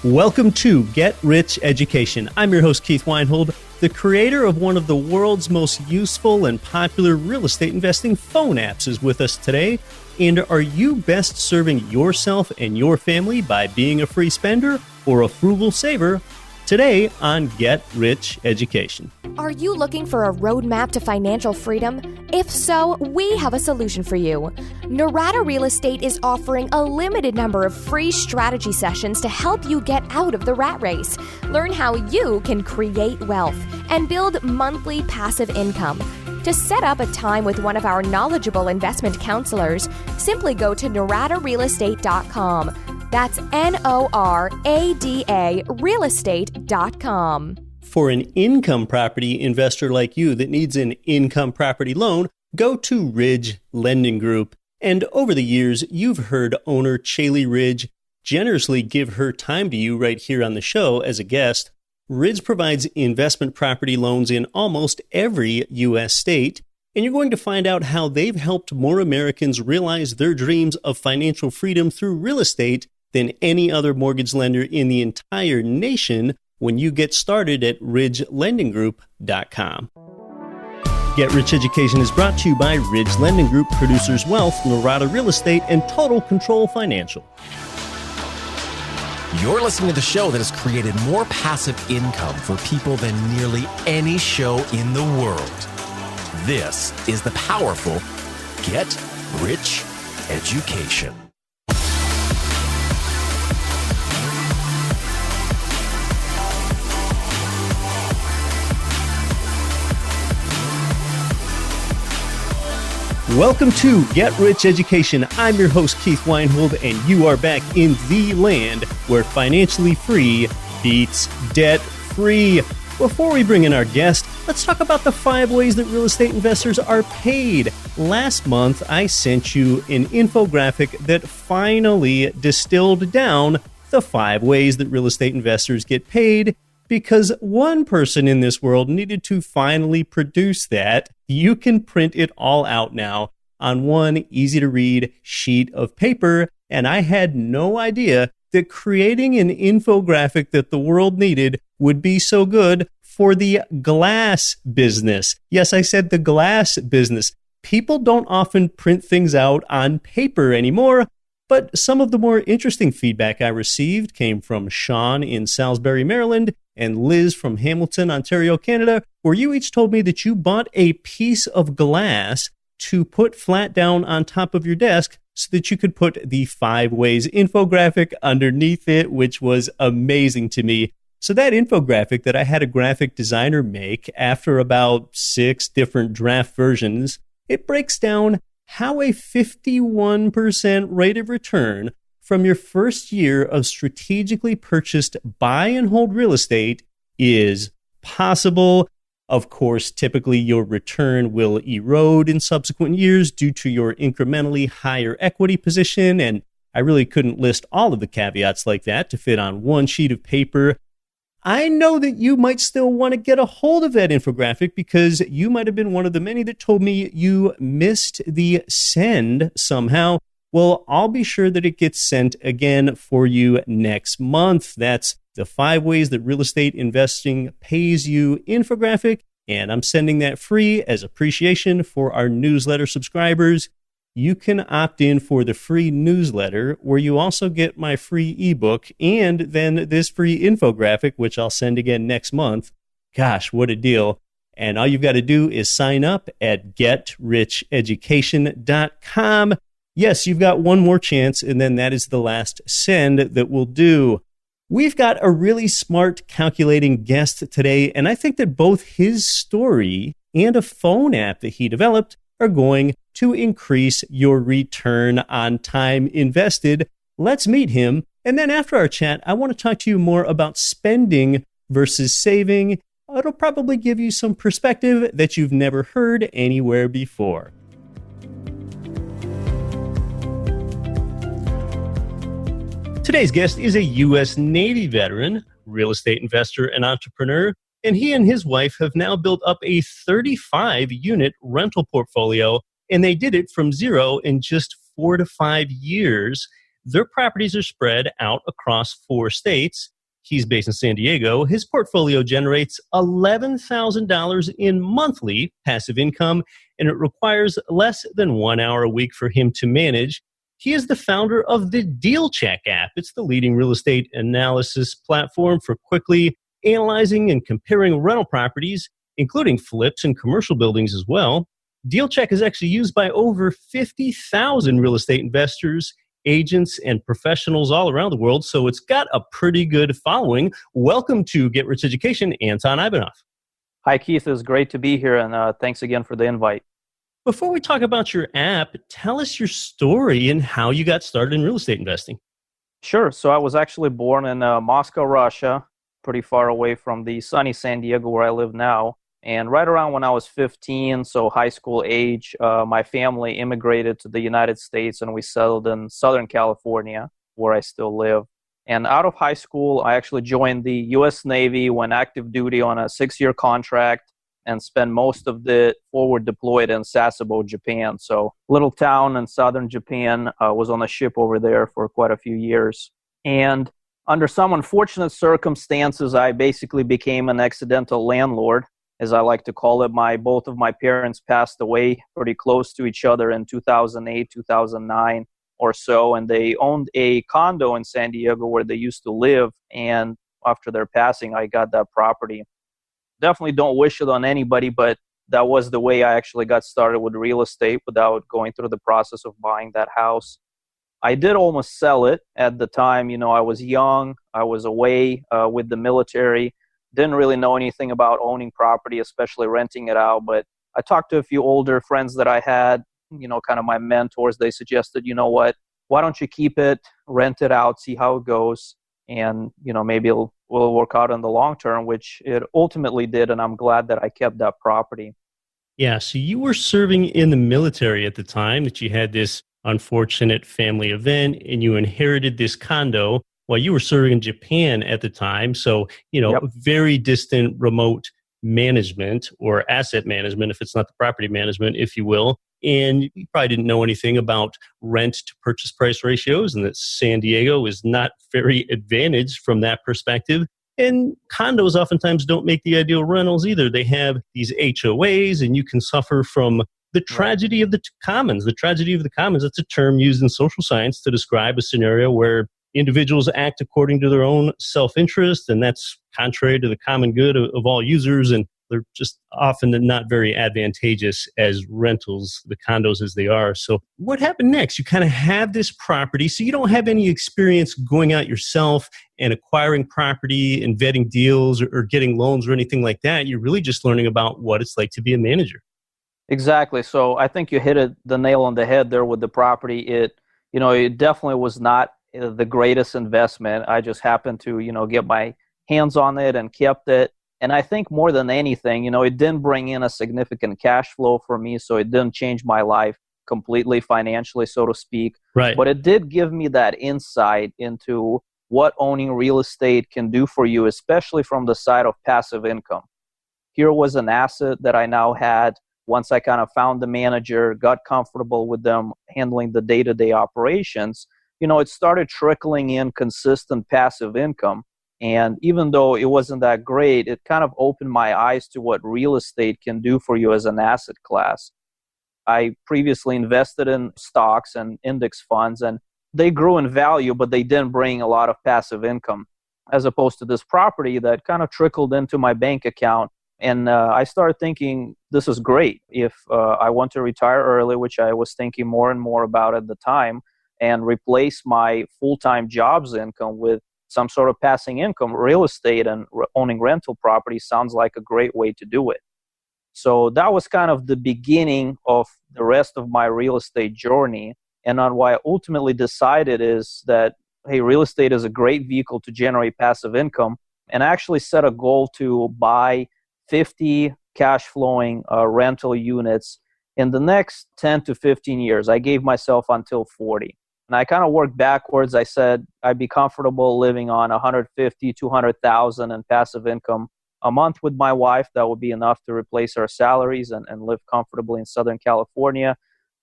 Welcome to Get Rich Education. I'm your host, Keith Weinhold, the creator of one of the world's most useful and popular real estate investing phone apps is with us today. And are you best serving yourself and your family by being a free spender or a frugal saver? Today on Get Rich Education. Are you looking for a roadmap to financial freedom? If so, we have a solution for you. Norada Real Estate is offering a limited number of free strategy sessions to help you get out of the rat race. Learn how you can create wealth and build monthly passive income. To set up a time with one of our knowledgeable investment counselors, simply go to noradarealestate.com. That's NORADA realestate.com. For an income property investor like you that needs an income property loan, go to Ridge Lending Group. And over the years, you've heard owner Chaley Ridge generously give her time to you right here on the show as a guest. Ridge provides investment property loans in almost every U.S. state, and you're going to find out how they've helped more Americans realize their dreams of financial freedom through real estate than any other mortgage lender in the entire nation when you get started at ridgelendinggroup.com. Get Rich Education is brought to you by Ridge Lending Group, Producers Wealth, Norada Real Estate, and Total Control Financial. You're listening to the show that has created more passive income for people than nearly any show in the world. This is the powerful Get Rich Education. Welcome to Get Rich Education. I'm your host, Keith Weinhold, and you are back in the land where financially free beats debt free. Before we bring in our guest, let's talk about the 5 ways that real estate investors are paid. Last month, I sent you an infographic that finally distilled down the 5 ways that real estate investors get paid, because one person in this world needed to finally produce that. You can print it all out now on one easy-to-read sheet of paper, and I had no idea that creating an infographic that the world needed would be so good for the glass business. Yes, I said the glass business. People don't often print things out on paper anymore, but some of the more interesting feedback I received came from Sean in Salisbury, Maryland, and Liz from Hamilton, Ontario, Canada, where you each told me that you bought a piece of glass to put flat down on top of your desk so that you could put the 5 ways infographic underneath it, which was amazing to me. So that infographic that I had a graphic designer make after about 6 different draft versions, it breaks down how a 51% rate of return from your first year of strategically purchased buy and hold real estate is possible. Of course, typically your return will erode in subsequent years due to your incrementally higher equity position, and I really couldn't list all of the caveats like that to fit on one sheet of paper. I know that you might still want to get a hold of that infographic because you might have been one of the many that told me you missed the send somehow. Well, I'll be sure that it gets sent again for you next month. That's the 5 ways that real estate investing pays you infographic, and I'm sending that free as appreciation for our newsletter subscribers. You can opt in for the free newsletter where you also get my free ebook and then this free infographic, which I'll send again next month. Gosh, what a deal. And all you've got to do is sign up at getricheducation.com. Yes, you've got one more chance, and then that is the last send that we'll do. We've got a really smart calculating guest today, and I think that both his story and a phone app that he developed are going to increase your return on time invested. Let's meet him. And then after our chat, I want to talk to you more about spending versus saving. It'll probably give you some perspective that you've never heard anywhere before. Today's guest is a U.S. Navy veteran, real estate investor, and entrepreneur, and he and his wife have now built up a 35-unit rental portfolio, and they did it from zero in just 4 to 5 years. Their properties are spread out across 4 states. He's based in San Diego. His portfolio generates $11,000 in monthly passive income, and it requires less than 1 hour a week for him to manage. He is the founder of the DealCheck app. It's the leading real estate analysis platform for quickly analyzing and comparing rental properties, including flips and commercial buildings as well. DealCheck is actually used by over 50,000 real estate investors, agents, and professionals all around the world, so it's got a pretty good following. Welcome to Get Rich Education, Anton Ivanov. Hi, Keith. It's great to be here, and thanks again for the invite. Before we talk about your app, tell us your story and how you got started in real estate investing. Sure. So I was actually born in Moscow, Russia, pretty far away from the sunny San Diego where I live now. And right around when I was 15, so high school age, my family immigrated to the United States and we settled in Southern California, where I still live. And out of high school, I actually joined the U.S. Navy, went active duty on a 6-year contract, and spent most of the forward deployed in Sasebo, Japan. So little town in southern Japan, was on a ship over there for quite a few years. And under some unfortunate circumstances, I basically became an accidental landlord, as I like to call it. Both of my parents passed away pretty close to each other in 2008, 2009 or so, and they owned a condo in San Diego where they used to live, and after their passing, I got that property. Definitely don't wish it on anybody, but that was the way I actually got started with real estate without going through the process of buying that house. I did almost sell it at the time. You know, I was young, I was away with the military, didn't really know anything about owning property, especially renting it out. But I talked to a few older friends that I had, you know, kind of my mentors. They suggested, you know what, why don't you keep it, rent it out, see how it goes, and, you know, maybe will work out in the long term, which it ultimately did. And I'm glad that I kept that property. Yeah, so you were serving in the military at the time that you had this unfortunate family event and you inherited this condo while you were serving in Japan at the time. So, you know, very distant remote management or asset management, if it's not the property management, if you will. And you probably didn't know anything about rent to purchase price ratios, and that San Diego is not very advantaged from that perspective. And condos oftentimes don't make the ideal rentals either. They have these HOAs, and you can suffer from the tragedy of the commons. The tragedy of the commons, that's a term used in social science to describe a scenario where individuals act according to their own self-interest, and that's contrary to the common good of all users, and they're just often not very advantageous as rentals, the condos as they are. So what happened next? You kind of have this property, so you don't have any experience going out yourself and acquiring property and vetting deals or getting loans or anything like that. You're really just learning about what it's like to be a manager. Exactly. So I think you hit the nail on the head there with the property. It definitely was not the greatest investment. I just happened to, get my hands on it and kept it. And I think more than anything, it didn't bring in a significant cash flow for me. So it didn't change my life completely financially, so to speak. Right. But it did give me that insight into what owning real estate can do for you, especially from the side of passive income. Here was an asset that I now had. Once I kind of found the manager, got comfortable with them handling the day-to-day operations, it started trickling in consistent passive income. And even though it wasn't that great, it kind of opened my eyes to what real estate can do for you as an asset class. I previously invested in stocks and index funds, and they grew in value, but they didn't bring a lot of passive income, as opposed to this property that kind of trickled into my bank account. And I started thinking, this is great. If I want to retire early, which I was thinking more and more about at the time, and replace my full-time jobs income with some sort of passive income, real estate and owning rental property sounds like a great way to do it. So that was kind of the beginning of the rest of my real estate journey. And on why I ultimately decided is that, hey, real estate is a great vehicle to generate passive income. And I actually set a goal to buy 50 cash flowing rental units in the next 10 to 15 years. I gave myself until 40. And I kind of worked backwards. I said I'd be comfortable living on 150, 200,000 in passive income a month with my wife. That would be enough to replace our salaries and live comfortably in Southern California.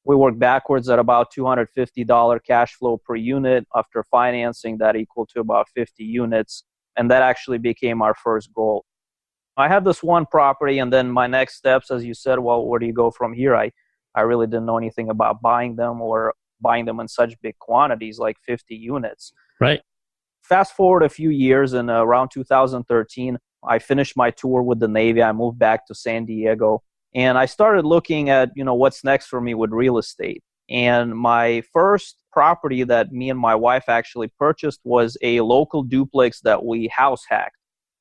We worked backwards at about $250 cash flow per unit. After financing, that equal to about 50 units. And that actually became our first goal. I had this one property, and then my next steps, as you said, well, where do you go from here? I really didn't know anything about buying them or buying them in such big quantities, like 50 units. Right. Fast forward a few years, and around 2013, I finished my tour with the Navy. I moved back to San Diego, and I started looking at, what's next for me with real estate. And my first property that me and my wife actually purchased was a local duplex that we house hacked.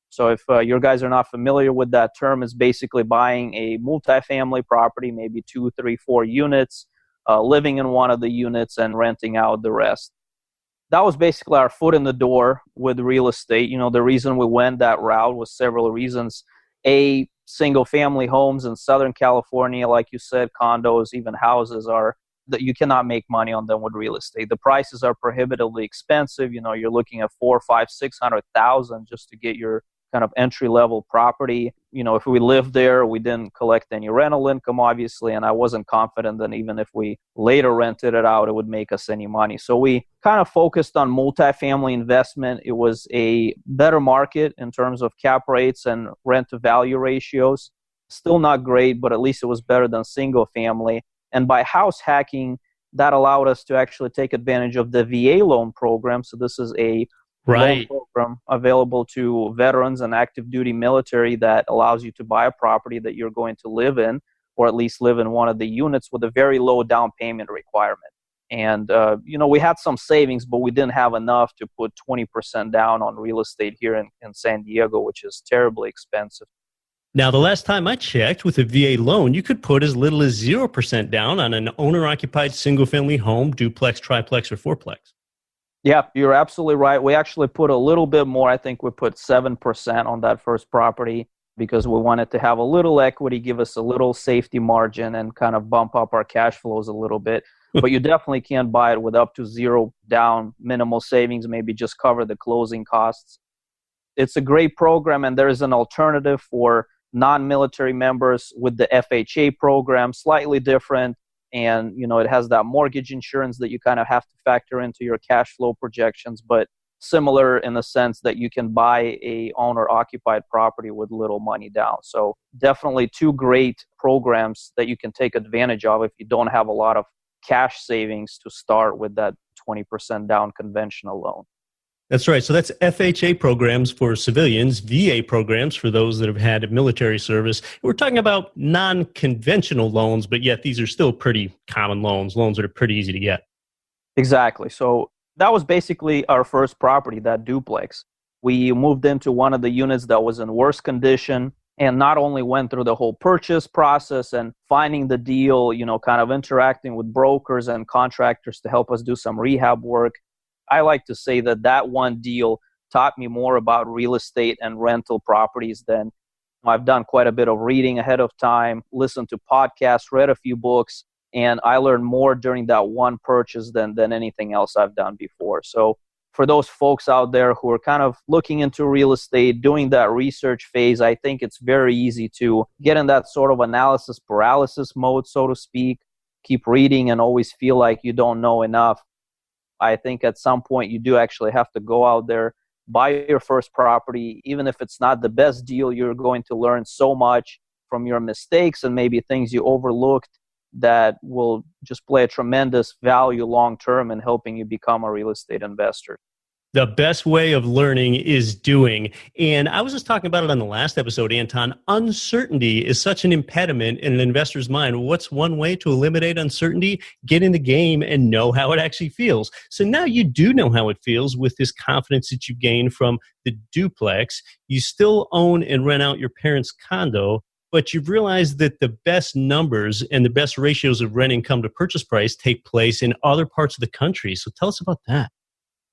So if your guys are not familiar with that term, it's basically buying a multifamily property, maybe 2, 3, 4 units, living in one of the units and renting out the rest. That was basically our foot in the door with real estate. The reason we went that route was several reasons. A, single family homes in Southern California, like you said, condos, even houses are that you cannot make money on them with real estate. The prices are prohibitively expensive. You're looking at 4, 5, 600,000 just to get your kind of entry-level property. If we lived there, we didn't collect any rental income, obviously, and I wasn't confident that even if we later rented it out, it would make us any money. So we kind of focused on multifamily investment. It was a better market in terms of cap rates and rent-to-value ratios. Still not great, but at least it was better than single-family. And by house hacking, that allowed us to actually take advantage of the VA loan program. So this is a loan program available to veterans and active duty military that allows you to buy a property that you're going to live in, or at least live in one of the units with a very low down payment requirement. And, we had some savings, but we didn't have enough to put 20% down on real estate here in San Diego, which is terribly expensive. Now, the last time I checked, with a VA loan, you could put as little as 0% down on an owner-occupied single-family home, duplex, triplex, or fourplex. Yeah, you're absolutely right. We actually put a little bit more. I think we put 7% on that first property because we wanted to have a little equity, give us a little safety margin, and kind of bump up our cash flows a little bit. But you definitely can't buy it with up to 0 down, minimal savings, maybe just cover the closing costs. It's a great program, and there is an alternative for non-military members with the FHA program, slightly different. And, it has that mortgage insurance that you kind of have to factor into your cash flow projections, but similar in the sense that you can buy a owner-occupied property with little money down. So definitely 2 great programs that you can take advantage of if you don't have a lot of cash savings to start with that 20% down conventional loan. That's right. So that's FHA programs for civilians, VA programs for those that have had military service. We're talking about non-conventional loans, but yet these are still pretty common loans that are pretty easy to get. Exactly. So that was basically our first property, that duplex. We moved into one of the units that was in worse condition, and not only went through the whole purchase process and finding the deal, kind of interacting with brokers and contractors to help us do some rehab work. I like to say that one deal taught me more about real estate and rental properties than I've done quite a bit of reading ahead of time, listened to podcasts, read a few books, and I learned more during that one purchase than anything else I've done before. So for those folks out there who are kind of looking into real estate, doing that research phase, I think it's very easy to get in that sort of analysis paralysis mode, so to speak, keep reading and always feel like you don't know enough. I think at some point you do actually have to go out there, buy your first property. Even if it's not the best deal, you're going to learn so much from your mistakes and maybe things you overlooked that will just play a tremendous value long-term in helping you become a real estate investor. The best way of learning is doing. And I was just talking about it on the last episode, Anton. Uncertainty is such an impediment in an investor's mind. What's one way to eliminate uncertainty? Get in the game and know how it actually feels. So now you do know how it feels with this confidence that you gain from the duplex. You still own and rent out your parents' condo, but you've realized that the best numbers and the best ratios of rent income to purchase price take place in other parts of the country. So tell us about that.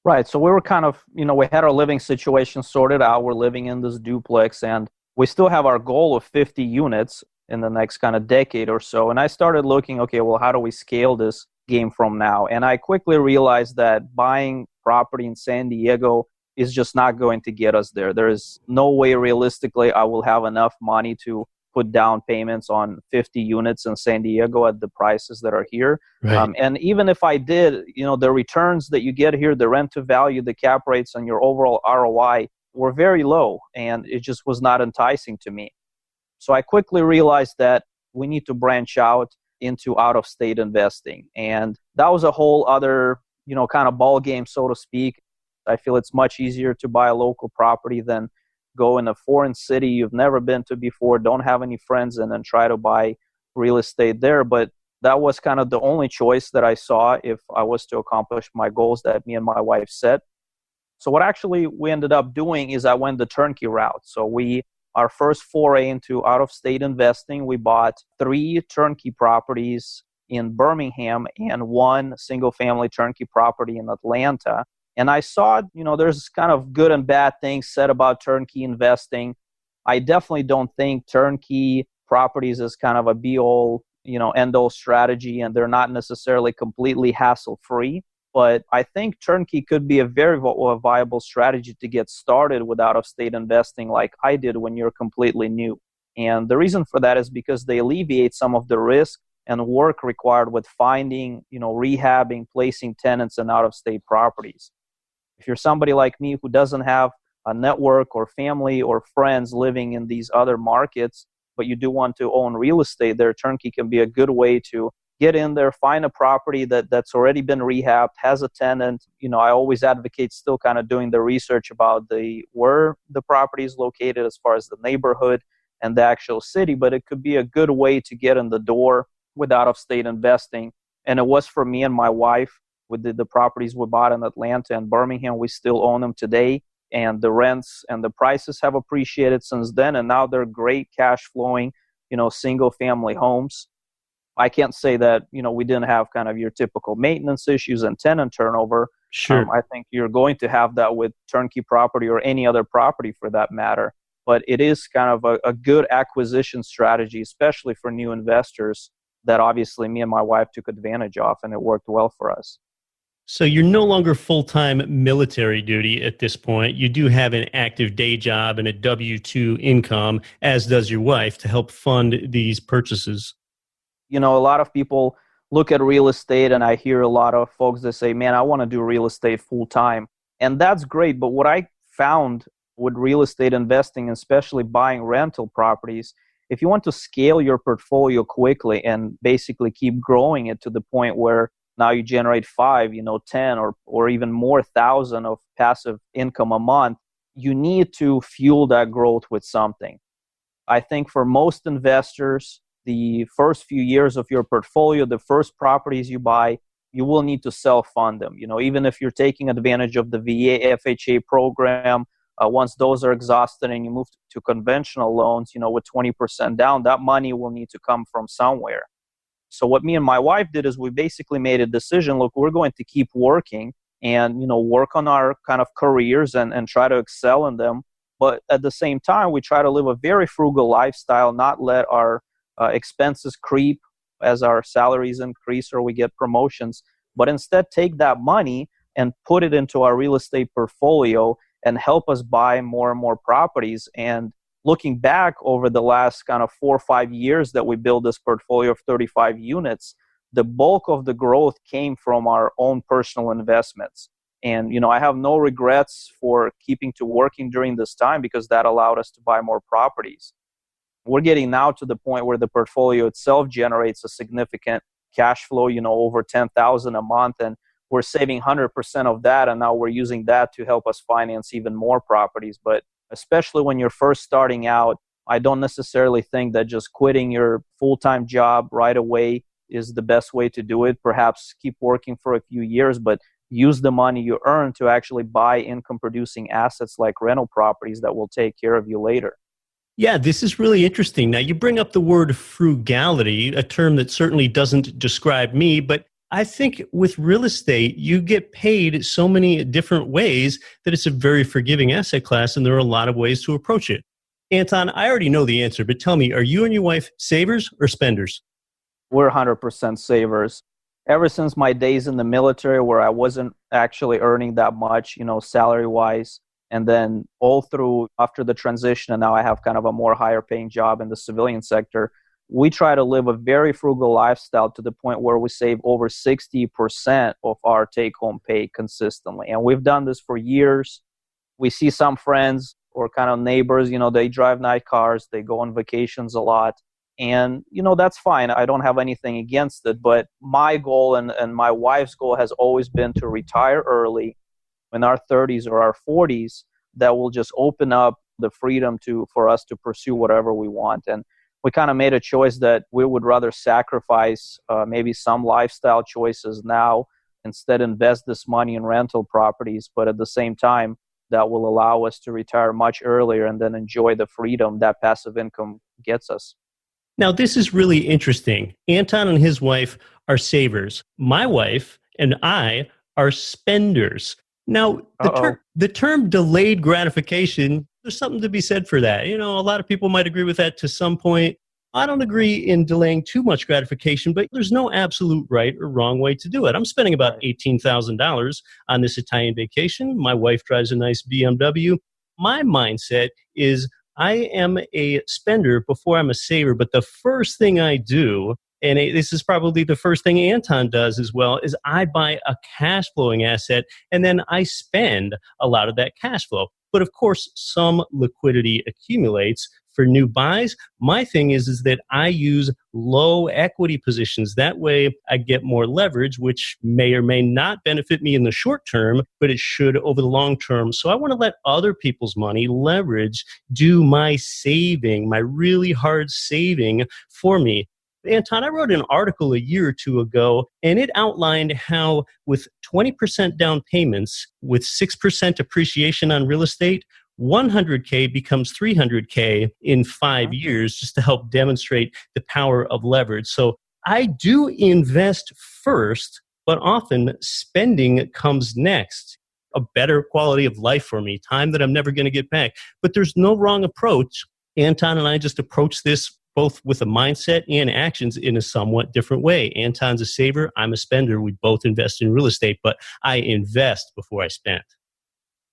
Right. So we were kind of, we had our living situation sorted out. We're living in this duplex, and we still have our goal of 50 units in the next kind of decade or so. And I started looking, okay, well, how do we scale this game from now? And I quickly realized that buying property in San Diego is just not going to get us there. There is no way realistically I will have enough money to put down payments on 50 units in San Diego at the prices that are here. Right. And even if I did, the returns that you get here, the rent to value, the cap rates, and your overall ROI were very low, and it just was not enticing to me. So I quickly realized that we need to branch out into out-of-state investing. And that was a whole other, kind of ball game, so to speak. I feel it's much easier to buy a local property than go in a foreign city you've never been to before, don't have any friends in, and try to buy real estate there. But that was kind of the only choice that I saw if I was to accomplish my goals that me and my wife set. So what actually we ended up doing is I went the turnkey route. So our first foray into out-of-state investing, we bought 3 turnkey properties in Birmingham and 1 single-family turnkey property in Atlanta. And I saw, there's kind of good and bad things said about turnkey investing. I definitely don't think turnkey properties is kind of a be-all, end-all strategy, and they're not necessarily completely hassle-free. But I think turnkey could be a very viable strategy to get started with out-of-state investing like I did when you're completely new. And the reason for that is because they alleviate some of the risk and work required with finding, rehabbing, placing tenants in out-of-state properties. If you're somebody like me who doesn't have a network or family or friends living in these other markets, but you do want to own real estate there, turnkey can be a good way to get in there, find a property that's already been rehabbed, has a tenant. I always advocate still kind of doing the research about where the property is located as far as the neighborhood and the actual city, but it could be a good way to get in the door with out-of-state investing. And it was for me and my wife. With the properties we bought in Atlanta and Birmingham, we still own them today. And the rents and the prices have appreciated since then. And now they're great cash flowing, single family homes. I can't say that, we didn't have kind of your typical maintenance issues and tenant turnover. Sure. I think you're going to have that with turnkey property or any other property for that matter. But it is kind of a good acquisition strategy, especially for new investors, that obviously me and my wife took advantage of, and it worked well for us. So you're no longer full-time military duty at this point. You do have an active day job and a W-2 income, as does your wife, to help fund these purchases. A lot of people look at real estate, and I hear a lot of folks that say, man, I want to do real estate full-time. And that's great. But what I found with real estate investing, especially buying rental properties, if you want to scale your portfolio quickly and basically keep growing it to the point where now you generate 5, 10 or even more thousand of passive income a month, you need to fuel that growth with something. I think for most investors, the first few years of your portfolio, the first properties you buy, you will need to self-fund them. Even if you're taking advantage of the VA FHA program, once those are exhausted and you move to conventional loans, with 20% down, that money will need to come from somewhere. So what me and my wife did is we basically made a decision, look, we're going to keep working and, work on our kind of careers and try to excel in them. But at the same time, we try to live a very frugal lifestyle, not let our expenses creep as our salaries increase or we get promotions, but instead take that money and put it into our real estate portfolio and help us buy more and more properties. And looking back over the last kind of 4 or 5 years that we built this portfolio of 35 units, the bulk of the growth came from our own personal investments. And, I have no regrets for keeping to working during this time because that allowed us to buy more properties. We're getting now to the point where the portfolio itself generates a significant cash flow, over $10,000 a month, and we're saving 100% of that, and now we're using that to help us finance even more properties. But especially when you're first starting out, I don't necessarily think that just quitting your full-time job right away is the best way to do it. Perhaps keep working for a few years, but use the money you earn to actually buy income-producing assets like rental properties that will take care of you later. Yeah, this is really interesting. Now, you bring up the word frugality, a term that certainly doesn't describe me, but I think with real estate, you get paid so many different ways that it's a very forgiving asset class, and there are a lot of ways to approach it. Anton, I already know the answer, but tell me, are you and your wife savers or spenders? We're 100% savers. Ever since my days in the military where I wasn't actually earning that much, salary-wise, And then all through after the transition, and now I have kind of a more higher paying job in the civilian sector, we try to live a very frugal lifestyle to the point where we save over 60% of our take-home pay consistently. And we've done this for years. We see some friends or kind of neighbors, they drive nice cars, they go on vacations a lot. And, that's fine. I don't have anything against it. But my goal and my wife's goal has always been to retire early in our 30s or our 40s. That will just open up the freedom for us to pursue whatever we want. And we kind of made a choice that we would rather sacrifice maybe some lifestyle choices now, instead invest this money in rental properties, but at the same time, that will allow us to retire much earlier and then enjoy the freedom that passive income gets us. Now, this is really interesting. Anton and his wife are savers. My wife and I are spenders. Now, the term delayed gratification, there's something to be said for that. A lot of people might agree with that to some point. I don't agree in delaying too much gratification, but there's no absolute right or wrong way to do it. I'm spending about $18,000 on this Italian vacation. My wife drives a nice BMW. My mindset is I am a spender before I'm a saver, but the first thing I do, and this is probably the first thing Anton does as well, is I buy a cash flowing asset and then I spend a lot of that cash flow. But of course, some liquidity accumulates for new buys. My thing is that I use low equity positions. That way I get more leverage, which may or may not benefit me in the short term, but it should over the long term. So I want to let other people's money leverage do my saving, my really hard saving for me. Anton, I wrote an article a year or two ago, and it outlined how with 20% down payments, with 6% appreciation on real estate, 100K becomes 300K in 5 years, just to help demonstrate the power of leverage. So I do invest first, but often spending comes next. A better quality of life for me, time that I'm never going to get back. But there's no wrong approach. Anton and I just approach this both with a mindset and actions in a somewhat different way. Anton's a saver, I'm a spender. We both invest in real estate, but I invest before I spend.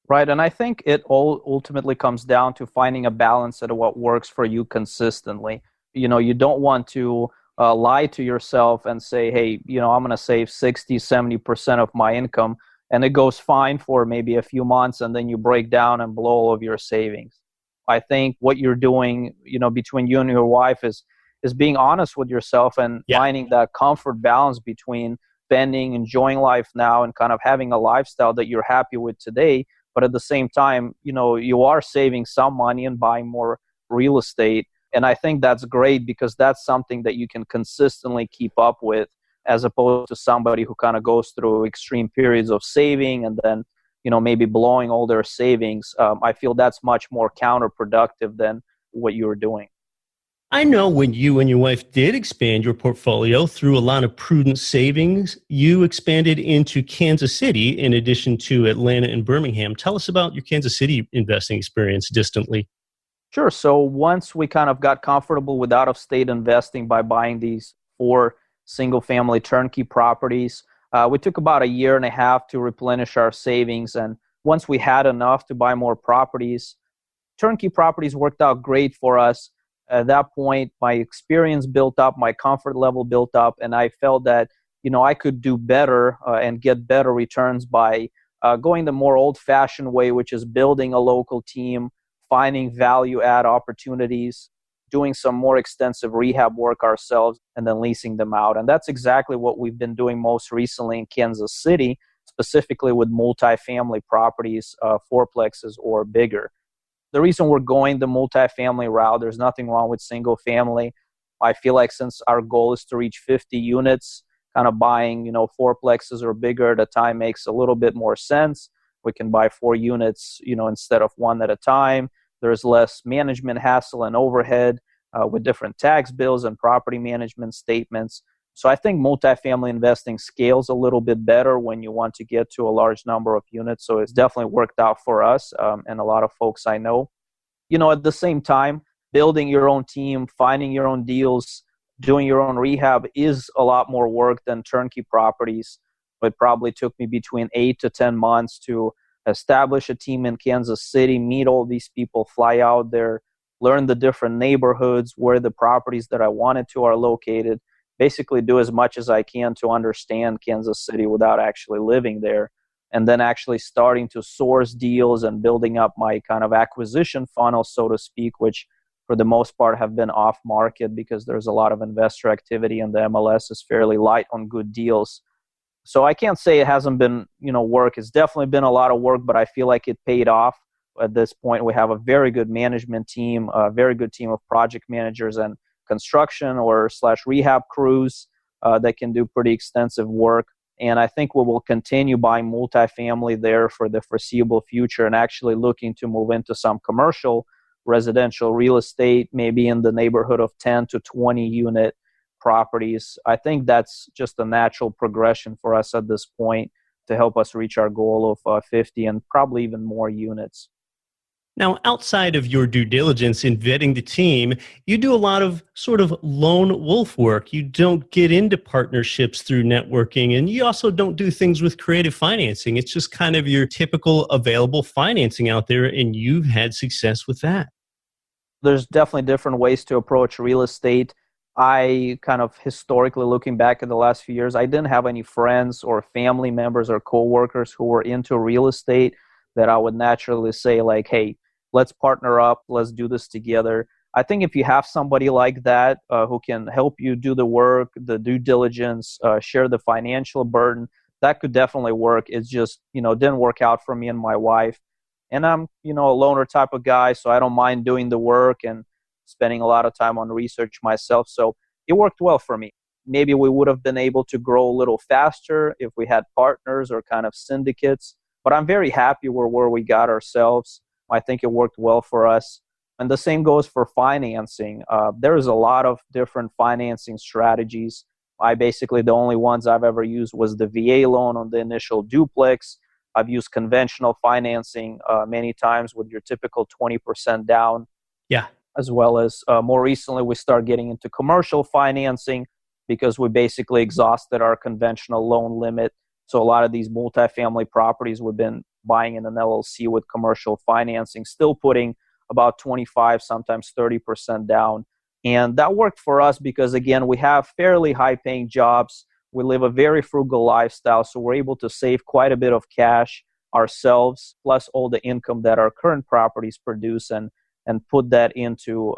Right, and I think it all ultimately comes down to finding a balance at what works for you consistently. You don't want to lie to yourself and say, hey, I'm going to save 60, 70% of my income, and it goes fine for maybe a few months, and then you break down and blow all of your savings. I think what you're doing, between you and your wife is being honest with yourself and finding that comfort balance between spending, enjoying life now, and kind of having a lifestyle that you're happy with today. But at the same time, you are saving some money and buying more real estate. And I think that's great because that's something that you can consistently keep up with, as opposed to somebody who kind of goes through extreme periods of saving and then maybe blowing all their savings. I feel that's much more counterproductive than what you were doing. I know when you and your wife did expand your portfolio through a lot of prudent savings, you expanded into Kansas City in addition to Atlanta and Birmingham. Tell us about your Kansas City investing experience distantly. Sure. So once we kind of got comfortable with out-of-state investing by buying these 4 single-family turnkey properties, we took about a year and a half to replenish our savings. And once we had enough to buy more properties, turnkey properties worked out great for us. At that point, my experience built up, my comfort level built up, and I felt that, I could do better and get better returns by going the more old-fashioned way, which is building a local team, finding value-add opportunities, doing some more extensive rehab work ourselves, and then leasing them out. And that's exactly what we've been doing most recently in Kansas City, specifically with multifamily properties, fourplexes or bigger. The reason we're going the multifamily route, there's nothing wrong with single family. I feel like since our goal is to reach 50 units, kind of buying, fourplexes or bigger at a time makes a little bit more sense. We can buy 4 units, instead of 1 at a time. There's less management hassle and overhead with different tax bills and property management statements. So I think multifamily investing scales a little bit better when you want to get to a large number of units. So it's definitely worked out for us and a lot of folks I know. At the same time, building your own team, finding your own deals, doing your own rehab is a lot more work than turnkey properties. It probably took me between 8 to 10 months to establish a team in Kansas City, meet all these people, fly out there, learn the different neighborhoods, where the properties that I wanted to are located, basically do as much as I can to understand Kansas City without actually living there. And then actually starting to source deals and building up my kind of acquisition funnel, so to speak, which for the most part have been off market because there's a lot of investor activity and the MLS is fairly light on good deals. So I can't say it hasn't been, work. It's definitely been a lot of work, but I feel like it paid off. At this point, we have a very good management team, a very good team of project managers and construction or / rehab crews that can do pretty extensive work. And I think we will continue buying multifamily there for the foreseeable future and actually looking to move into some commercial residential real estate, maybe in the neighborhood of 10 to 20 unit properties. I think that's just a natural progression for us at this point to help us reach our goal of 50 and probably even more units. Now, outside of your due diligence in vetting the team, you do a lot of sort of lone wolf work. You don't get into partnerships through networking, and you also don't do things with creative financing. It's just kind of your typical available financing out there, and you've had success with that. There's definitely different ways to approach real estate. I kind of historically looking back at the last few years, I didn't have any friends or family members or coworkers who were into real estate that I would naturally say like, hey, let's partner up, let's do this together. I think if you have somebody like that who can help you do the work, the due diligence, share the financial burden, that could definitely work. It's just, didn't work out for me and my wife. And I'm, a loner type of guy, so I don't mind doing the work and spending a lot of time on research myself. So it worked well for me. Maybe we would have been able to grow a little faster if we had partners or kind of syndicates. But I'm very happy where we got ourselves. I think it worked well for us. And the same goes for financing. There's a lot of different financing strategies. The only ones I've ever used was the VA loan on the initial duplex. I've used conventional financing many times with your typical 20% down. Yeah. As well as more recently, we start getting into commercial financing because we basically exhausted our conventional loan limit. So a lot of these multifamily properties we've been buying in an LLC with commercial financing, still putting about 25, sometimes 30% down. And that worked for us because, again, we have fairly high-paying jobs. We live a very frugal lifestyle, so we're able to save quite a bit of cash ourselves, plus all the income that our current properties produce and put that into,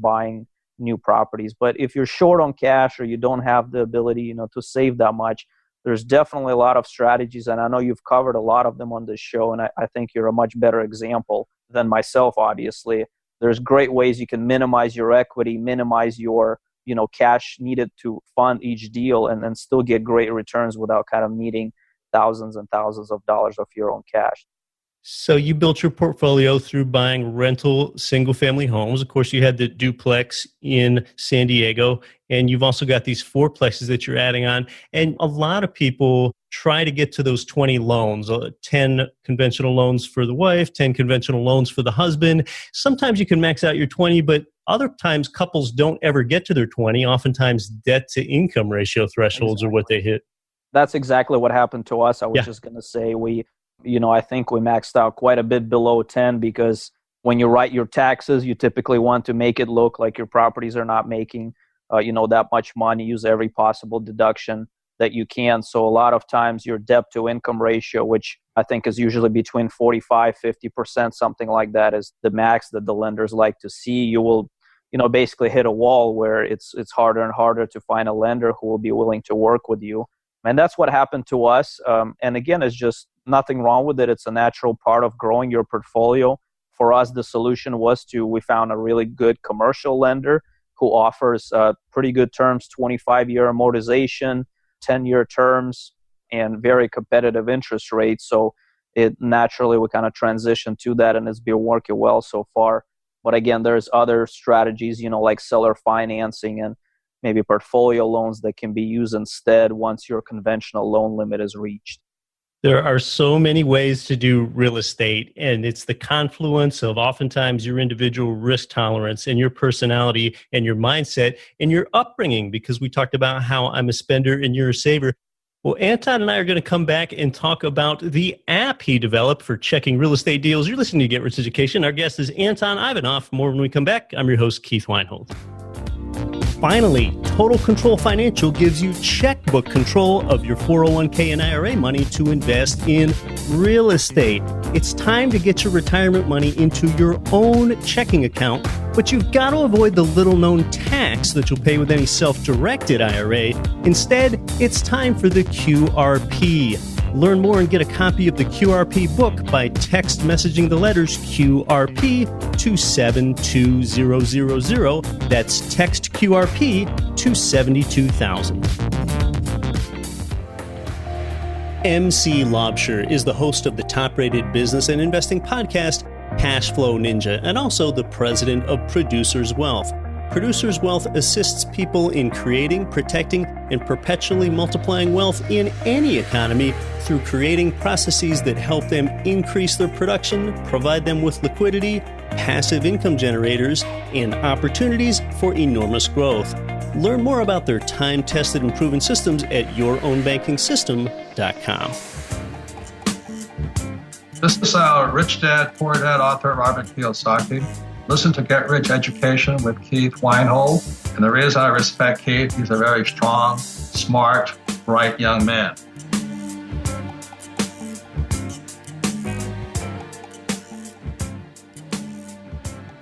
buying new properties. But if you're short on cash or you don't have the ability, to save that much, there's definitely a lot of strategies, and I know you've covered a lot of them on this show, and I think you're a much better example than myself, obviously. There's great ways you can minimize your equity, minimize your, cash needed to fund each deal, and then still get great returns without kind of needing thousands and thousands of dollars of your own cash. So you built your portfolio through buying rental single-family homes. Of course, you had the duplex in San Diego, and you've also got these fourplexes that you're adding on. And a lot of people try to get to those 20 loans, 10 conventional loans for the wife, 10 conventional loans for the husband. Sometimes you can max out your 20, but other times couples don't ever get to their 20. Oftentimes debt-to-income ratio thresholds are what they hit. That's exactly what happened to us. I was just going to say I think we maxed out quite a bit below 10 because when you write your taxes, you typically want to make it look like your properties are not making, that much money. Use every possible deduction that you can. So a lot of times your debt to income ratio, which I think is usually between 45, 50%, something like that, is the max that the lenders like to see. You will, basically hit a wall where it's harder and harder to find a lender who will be willing to work with you. And that's what happened to us. And again, it's just nothing wrong with it. It's a natural part of growing your portfolio. For us, the solution was we found a really good commercial lender who offers pretty good terms, 25-year amortization, 10-year terms, and very competitive interest rates. So it naturally, we kind of transitioned to that, and it's been working well so far. But again, there's other strategies, like seller financing and maybe portfolio loans that can be used instead once your conventional loan limit is reached. There are so many ways to do real estate, and it's the confluence of oftentimes your individual risk tolerance and your personality and your mindset and your upbringing, because we talked about how I'm a spender and you're a saver. Well, Anton and I are going to come back and talk about the app he developed for checking real estate deals. You're listening to Get Rich Education. Our guest is Anton Ivanov. More when we come back. I'm your host, Keith Weinhold. Finally, Total Control Financial gives you checkbook control of your 401k and IRA money to invest in real estate. It's time to get your retirement money into your own checking account, but you've got to avoid the little-known tax that you'll pay with any self-directed IRA. Instead, it's time for the QRP. Learn more and get a copy of the QRP book by text messaging the letters QRP to 72000. That's text QRP to 72,000. MC Lobsher is the host of the top-rated business and investing podcast, Cash Flow Ninja, and also the president of Producers Wealth. Producers Wealth assists people in creating, protecting, and perpetually multiplying wealth in any economy through creating processes that help them increase their production, provide them with liquidity, passive income generators, and opportunities for enormous growth. Learn more about their time-tested and proven systems at yourownbankingsystem.com. This is our Rich Dad, Poor Dad author, Robert Kiyosaki. Listen to Get Rich Education with Keith Weinhold. And the reason I respect Keith, he's a very strong, smart, bright young man.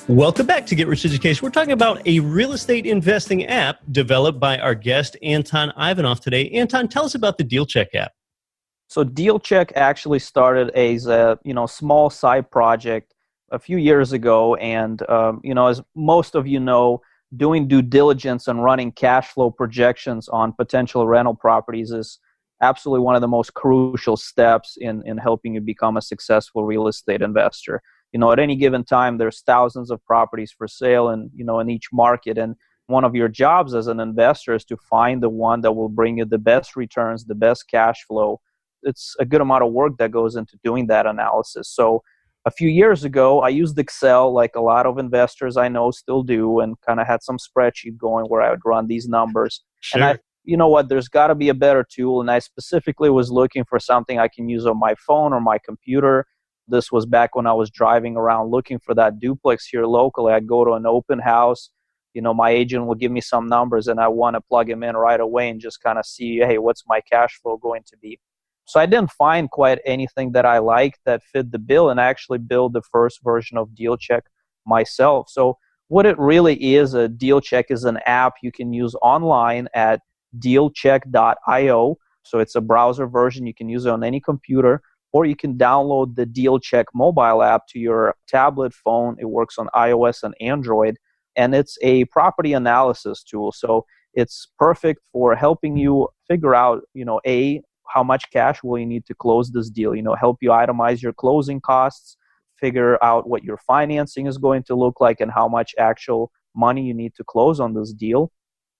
Welcome back to Get Rich Education. We're talking about a real estate investing app developed by our guest, Anton Ivanov, today. Anton, tell us about the DealCheck app. So DealCheck actually started as a small side project a few years ago, and as most of you know, doing due diligence and running cash flow projections on potential rental properties is absolutely one of the most crucial steps in helping you become a successful real estate investor. At any given time, there's thousands of properties for sale, and in each market, and one of your jobs as an investor is to find the one that will bring you the best returns, the best cash flow. It's a good amount of work that goes into doing that analysis. So a few years ago, I used Excel like a lot of investors I know still do, and kind of had some spreadsheet going where I would run these numbers. Sure. And there's got to be a better tool. And I specifically was looking for something I can use on my phone or my computer. This was back when I was driving around looking for that duplex here locally. I'd go to an open house. My agent will give me some numbers, and I want to plug them in right away and just kind of see, hey, what's my cash flow going to be? So I didn't find quite anything that I liked that fit the bill, and I actually built the first version of DealCheck myself. So what it really is, a DealCheck is an app you can use online at DealCheck.io. So it's a browser version. You can use it on any computer, or you can download the DealCheck mobile app to your tablet phone. It works on iOS and Android, and it's a property analysis tool. So it's perfect for helping you figure out, how much cash will you need to close this deal, help you itemize your closing costs, figure out what your financing is going to look like and how much actual money you need to close on this deal,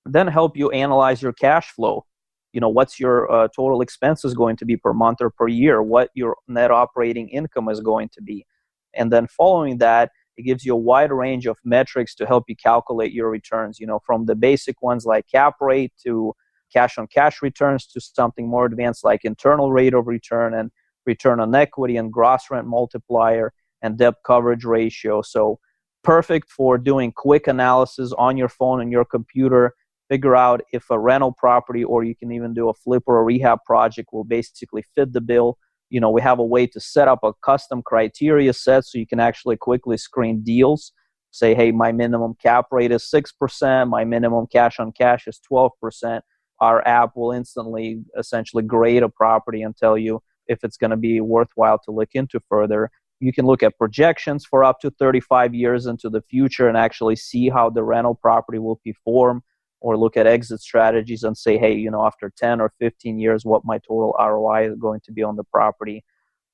then help you analyze your cash flow. What's your total expenses going to be per month or per year, what your net operating income is going to be. And then following that, it gives you a wide range of metrics to help you calculate your returns, from the basic ones like cap rate to cash-on-cash returns to something more advanced like internal rate of return and return on equity and gross rent multiplier and debt coverage ratio. So perfect for doing quick analysis on your phone and your computer, figure out if a rental property, or you can even do a flip or a rehab project, will basically fit the bill. We have a way to set up a custom criteria set so you can actually quickly screen deals. Say, hey, my minimum cap rate is 6%, my minimum cash-on-cash is 12%. Our app will instantly essentially grade a property and tell you if it's going to be worthwhile to look into further. You can look at projections for up to 35 years into the future and actually see how the rental property will perform, or look at exit strategies and say, hey, after 10 or 15 years, what my total ROI is going to be on the property.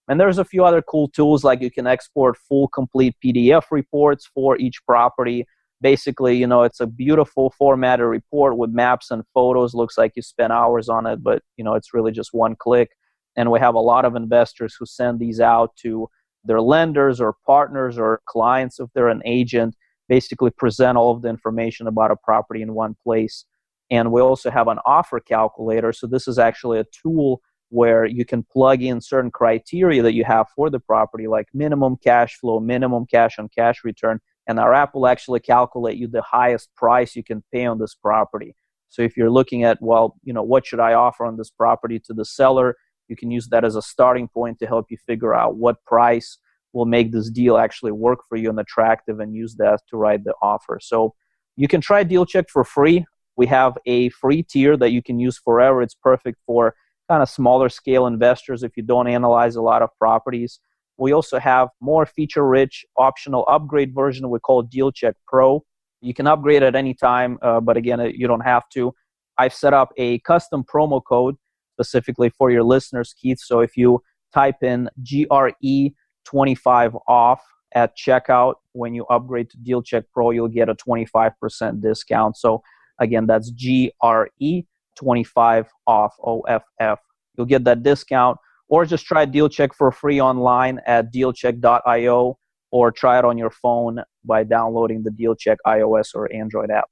And there's a few other cool tools, like you can export full complete PDF reports for each property. Basically, it's a beautiful formatted report with maps and photos. Looks like you spent hours on it, but, it's really just one click. And we have a lot of investors who send these out to their lenders or partners or clients if they're an agent, basically present all of the information about a property in one place. And we also have an offer calculator. So this is actually a tool where you can plug in certain criteria that you have for the property, like minimum cash flow, minimum cash on cash return. And our app will actually calculate you the highest price you can pay on this property. So if you're looking at, well, what should I offer on this property to the seller, you can use that as a starting point to help you figure out what price will make this deal actually work for you and attractive, and use that to write the offer. So you can try DealCheck for free. We have a free tier that you can use forever. It's perfect for kind of smaller scale investors if you don't analyze a lot of properties. We also have more feature-rich optional upgrade version we call DealCheck Pro. You can upgrade at any time, but again, you don't have to. I've set up a custom promo code specifically for your listeners, Keith. So if you type in GRE25 off at checkout, when you upgrade to DealCheck Pro, you'll get a 25% discount. So again, that's GRE25 off, OFF. You'll get that discount, or just try DealCheck for free online at DealCheck.io, or try it on your phone by downloading the DealCheck iOS or Android app.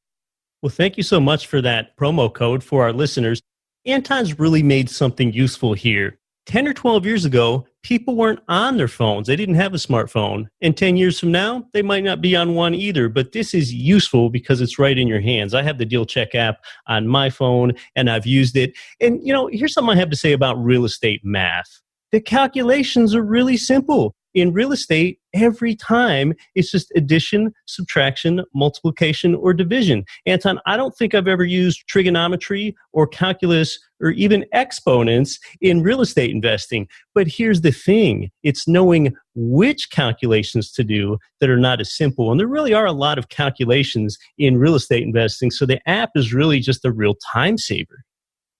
Well, thank you so much for that promo code for our listeners. Anton's really made something useful here. 10 or 12 years ago, people weren't on their phones. They didn't have a smartphone. And 10 years from now, they might not be on one either. But this is useful because it's right in your hands. I have the DealCheck app on my phone, and I've used it. And, here's something I have to say about real estate math. The calculations are really simple. In real estate, every time it's just addition, subtraction, multiplication, or division. Anton, I don't think I've ever used trigonometry or calculus or even exponents in real estate investing. But here's the thing. It's knowing which calculations to do that are not as simple. And there really are a lot of calculations in real estate investing. So the app is really just a real time saver.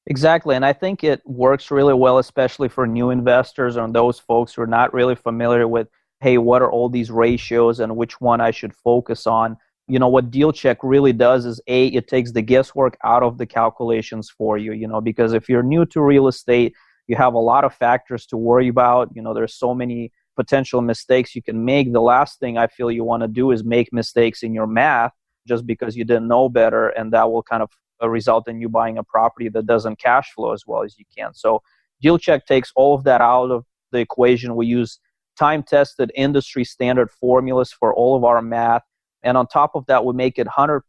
Exactly, and I think it works really well, especially for new investors and those folks who are not really familiar with, hey, what are all these ratios and which one I should focus on. What DealCheck really does is, it takes the guesswork out of the calculations for you, because if you're new to real estate, you have a lot of factors to worry about. There's so many potential mistakes you can make. The last thing I feel you want to do is make mistakes in your math just because you didn't know better, and that will kind of result in you buying a property that doesn't cash flow as well as you can. So DealCheck takes all of that out of the equation. We use time-tested industry standard formulas for all of our math. And on top of that, we make it 100%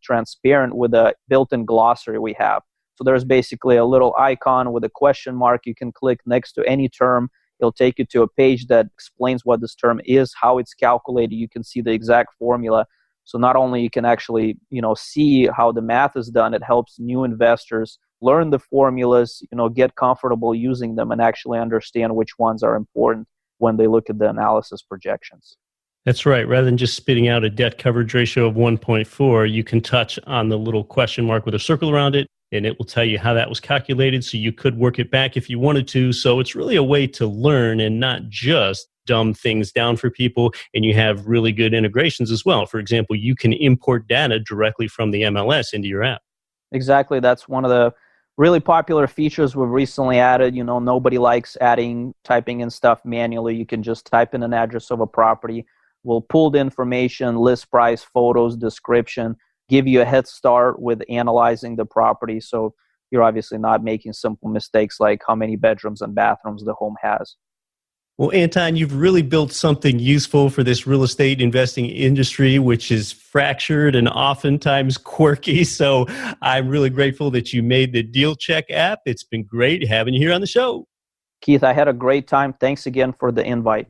transparent with a built-in glossary we have. So there's basically a little icon with a question mark. You can click next to any term. It'll take you to a page that explains what this term is, how it's calculated. You can see the exact formula. So not only you can actually, see how the math is done, it helps new investors learn the formulas, get comfortable using them and actually understand which ones are important when they look at the analysis projections. That's right. Rather than just spitting out a debt coverage ratio of 1.4, you can touch on the little question mark with a circle around it, and it will tell you how that was calculated, so you could work it back if you wanted to. So it's really a way to learn and not just dumb things down for people, and you have really good integrations as well. For example, you can import data directly from the MLS into your app. Exactly. That's one of the really popular features we've recently added. Nobody likes typing in stuff manually. You can just type in an address of a property. We'll pull the information, list price, photos, description, give you a head start with analyzing the property. So you're obviously not making simple mistakes like how many bedrooms and bathrooms the home has. Well, Anton, you've really built something useful for this real estate investing industry, which is fractured and oftentimes quirky. So I'm really grateful that you made the DealCheck app. It's been great having you here on the show. Keith, I had a great time. Thanks again for the invite.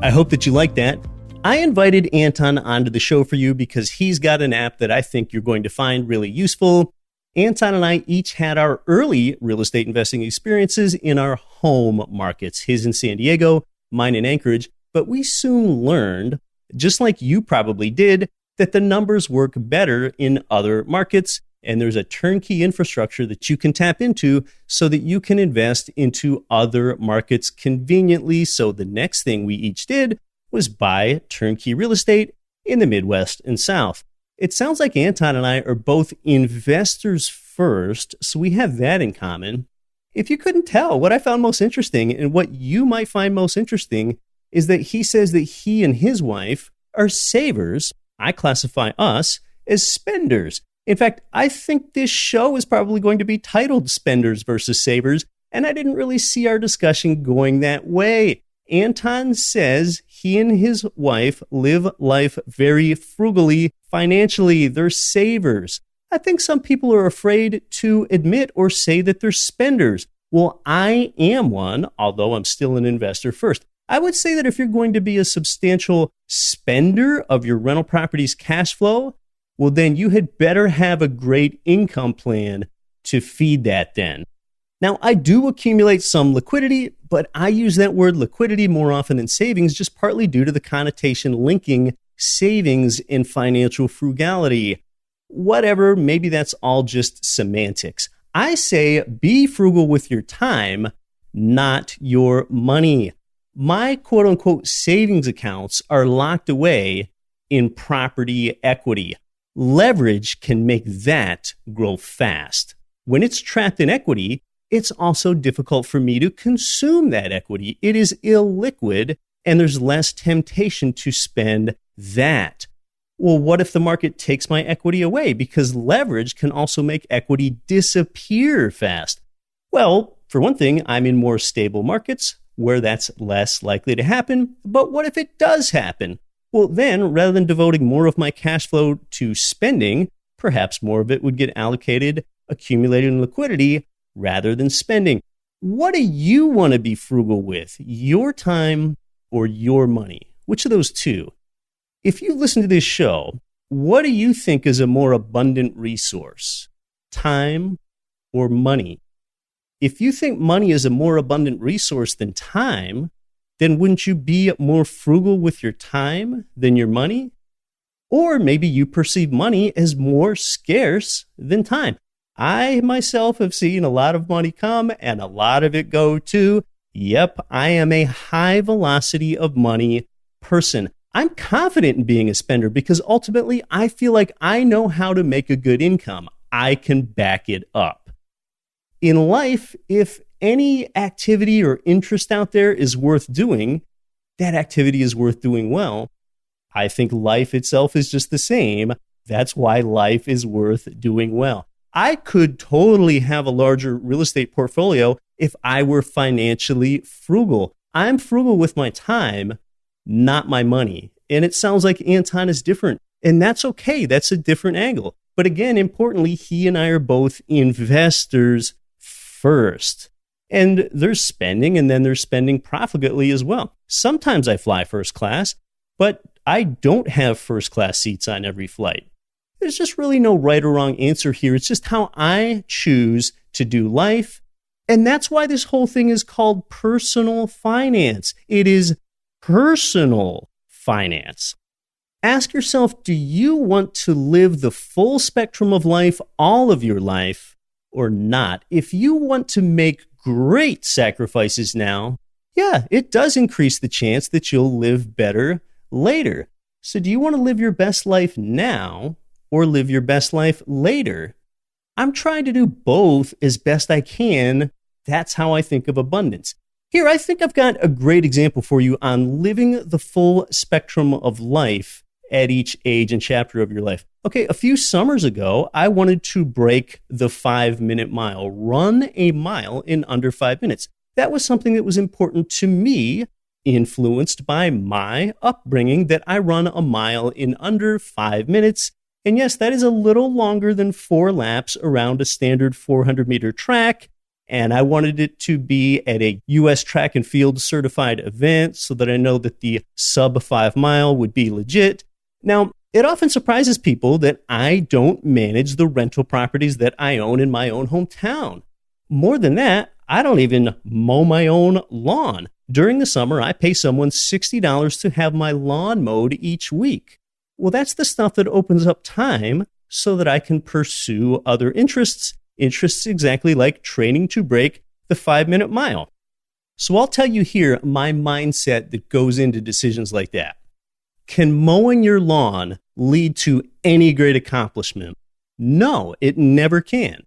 I hope that you like that. I invited Anton onto the show for you because he's got an app that I think you're going to find really useful. Anton and I each had our early real estate investing experiences in our home markets, his in San Diego, mine in Anchorage, but we soon learned, just like you probably did, that the numbers work better in other markets, and there's a turnkey infrastructure that you can tap into so that you can invest into other markets conveniently. So the next thing we each did was buy turnkey real estate in the Midwest and South. It sounds like Anton and I are both investors first, so we have that in common. If you couldn't tell, what I found most interesting and what you might find most interesting is that he says that he and his wife are savers. I classify us as spenders. In fact, I think this show is probably going to be titled Spenders versus Savers, and I didn't really see our discussion going that way. Anton says he and his wife live life very frugally financially. They're savers. I think some people are afraid to admit or say that they're spenders. Well, I am one, although I'm still an investor first. I would say that if you're going to be a substantial spender of your rental property's cash flow, well, then you had better have a great income plan to feed that then. Now, I do accumulate some liquidity, but I use that word liquidity more often than savings, just partly due to the connotation linking savings and financial frugality. Whatever, maybe that's all just semantics. I say be frugal with your time, not your money. My quote-unquote savings accounts are locked away in property equity. Leverage can make that grow fast. When it's trapped in equity, it's also difficult for me to consume that equity. It is illiquid, and there's less temptation to spend that. Well, what if the market takes my equity away? Because leverage can also make equity disappear fast. Well, for one thing, I'm in more stable markets where that's less likely to happen. But what if it does happen? Well, then, rather than devoting more of my cash flow to spending, perhaps more of it would get allocated, accumulated in liquidity, rather than spending. What do you want to be frugal with? Your time or your money? Which of those two? If you listen to this show, what do you think is a more abundant resource? Time or money? If you think money is a more abundant resource than time, then wouldn't you be more frugal with your time than your money? Or maybe you perceive money as more scarce than time. I myself have seen a lot of money come and a lot of it go too. Yep, I am a high velocity of money person. I'm confident in being a spender because ultimately I feel like I know how to make a good income. I can back it up. In life, if any activity or interest out there is worth doing, that activity is worth doing well. I think life itself is just the same. That's why life is worth doing well. I could totally have a larger real estate portfolio if I were financially frugal. I'm frugal with my time, not my money. And it sounds like Anton is different. And that's okay. That's a different angle. But again, importantly, he and I are both investors first. And they're spending, and then they're spending profligately as well. Sometimes I fly first class, but I don't have first class seats on every flight. There's just really no right or wrong answer here. It's just how I choose to do life. And that's why this whole thing is called personal finance. It is personal finance. Ask yourself, do you want to live the full spectrum of life, all of your life, or not? If you want to make great sacrifices now, yeah, it does increase the chance that you'll live better later. So do you want to live your best life now or live your best life later? I'm trying to do both as best I can. That's how I think of abundance. Here, I think I've got a great example for you on living the full spectrum of life at each age and chapter of your life. Okay, a few summers ago, I wanted to break the 5-minute mile, run a mile in under 5 minutes. That was something that was important to me, influenced by my upbringing, that I run a mile in under 5 minutes. And yes, that is a little longer than 4 laps around a standard 400-meter track. And I wanted it to be at a U.S. track and field certified event so that I know that the sub 5 mile would be legit. Now, it often surprises people that I don't manage the rental properties that I own in my own hometown. More than that, I don't even mow my own lawn. During the summer, I pay someone $60 to have my lawn mowed each week. Well, that's the stuff that opens up time so that I can pursue other interests exactly like training to break the 5-minute mile. So I'll tell you here my mindset that goes into decisions like that. Can mowing your lawn lead to any great accomplishment? No, it never can.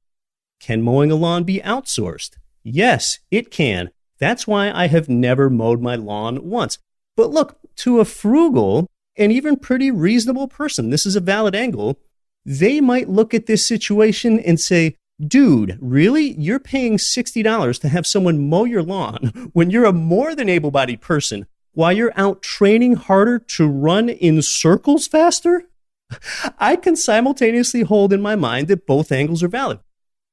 Can mowing a lawn be outsourced? Yes, it can. That's why I have never mowed my lawn once. But look, to a frugal, and even pretty reasonable person, this is a valid angle, they might look at this situation and say, dude, really? You're paying $60 to have someone mow your lawn when you're a more than able-bodied person while you're out training harder to run in circles faster? I can simultaneously hold in my mind that both angles are valid.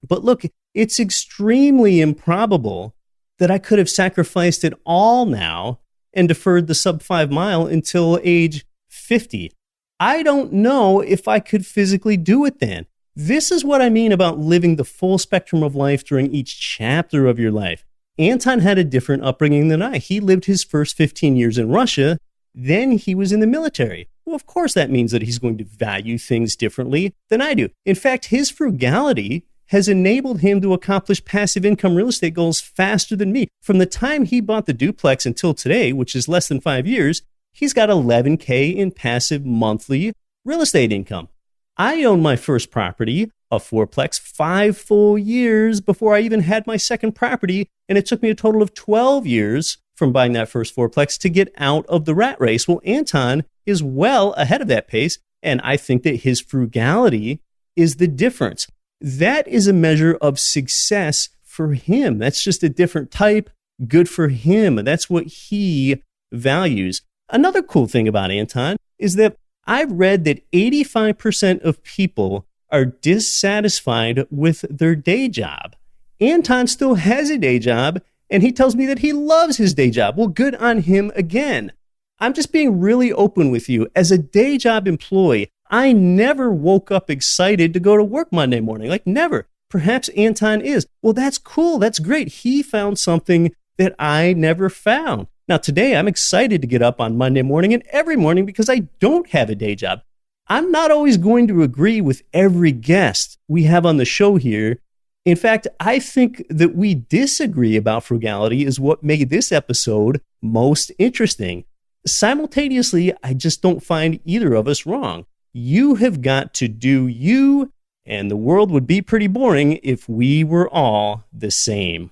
But look, it's extremely improbable that I could have sacrificed it all now and deferred the sub 5 mile until age 50. I don't know if I could physically do it then. This is what I mean about living the full spectrum of life during each chapter of your life. Anton had a different upbringing than I. He lived his first 15 years in Russia, then he was in the military. Well, of course that means that he's going to value things differently than I do. In fact, his frugality has enabled him to accomplish passive income real estate goals faster than me. From the time he bought the duplex until today, which is less than 5 years, he's got $11K in passive monthly real estate income. I owned my first property, a fourplex, 5 full years before I even had my second property, and it took me a total of 12 years from buying that first fourplex to get out of the rat race. Well, Anton is well ahead of that pace, and I think that his frugality is the difference. That is a measure of success for him. That's just a different type. Good for him. That's what he values. Another cool thing about Anton is that I've read that 85% of people are dissatisfied with their day job. Anton still has a day job, and he tells me that he loves his day job. Well, good on him again. I'm just being really open with you. As a day job employee, I never woke up excited to go to work Monday morning. Like, never. Perhaps Anton is. Well, that's cool. That's great. He found something that I never found. Now, today, I'm excited to get up on Monday morning and every morning because I don't have a day job. I'm not always going to agree with every guest we have on the show here. In fact, I think that we disagree about frugality is what made this episode most interesting. Simultaneously, I just don't find either of us wrong. You have got to do you, and the world would be pretty boring if we were all the same.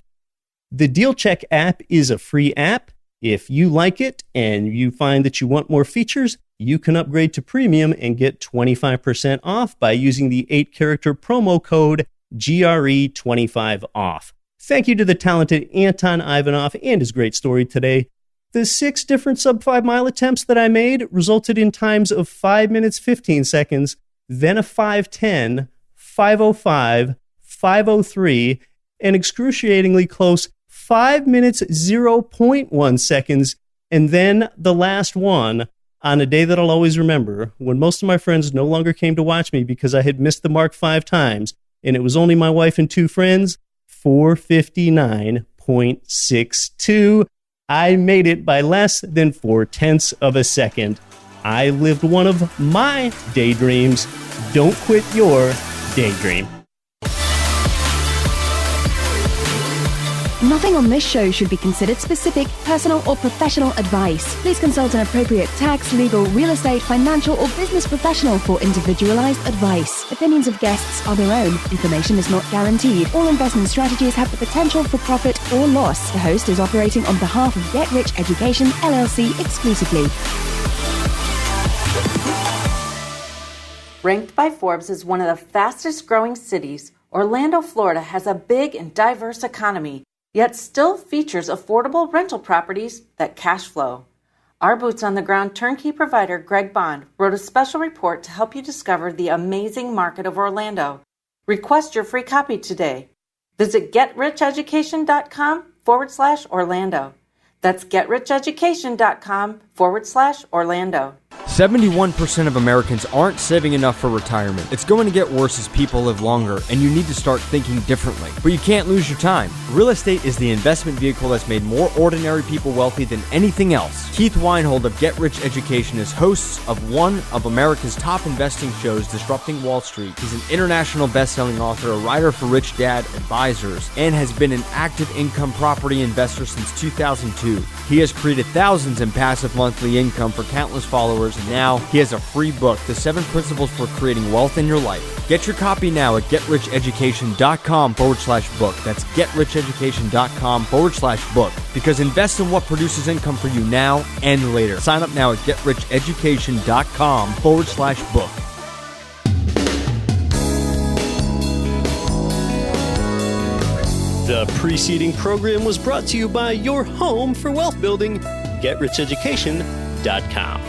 The DealCheck app is a free app. If you like it and you find that you want more features, you can upgrade to premium and get 25% off by using the 8-character promo code GRE25OFF. Thank you to the talented Anton Ivanov and his great story today. The 6 different sub 5 mile attempts that I made resulted in times of 5 minutes, 15 seconds, then a 5:10, 5:05, 5:03, and excruciatingly close 5 minutes, 0.1 seconds, and then the last one on a day that I'll always remember when most of my friends no longer came to watch me because I had missed the mark 5 times, and it was only my wife and 2 friends, 4:59.62. I made it by less than 0.4 of a second. I lived one of my daydreams. Don't quit your daydream. Nothing on this show should be considered specific, personal, or professional advice. Please consult an appropriate tax, legal, real estate, financial, or business professional for individualized advice. Opinions of guests are their own. Information is not guaranteed. All investment strategies have the potential for profit or loss. The host is operating on behalf of Get Rich Education, LLC exclusively. Ranked by Forbes as one of the fastest growing cities, Orlando, Florida has a big and diverse economy, yet still features affordable rental properties that cash flow. Our boots-on-the-ground turnkey provider, Greg Bond, wrote a special report to help you discover the amazing market of Orlando. Request your free copy today. Visit getricheducation.com/Orlando. That's getricheducation.com/Orlando. 71% of Americans aren't saving enough for retirement. It's going to get worse as people live longer, and you need to start thinking differently. But you can't lose your time. Real estate is the investment vehicle that's made more ordinary people wealthy than anything else. Keith Weinhold of Get Rich Education is host of one of America's top investing shows, Disrupting Wall Street. He's an international best-selling author, a writer for Rich Dad Advisors, and has been an active income property investor since 2002. He has created thousands in passive monthly income for countless followers now, he has a free book, The 7 Principles for Creating Wealth in Your Life. Get your copy now at getricheducation.com/book. That's getricheducation.com/book. Because invest in what produces income for you now and later. Sign up now at getricheducation.com/book. The preceding program was brought to you by your home for wealth building, GetRichEducation.com.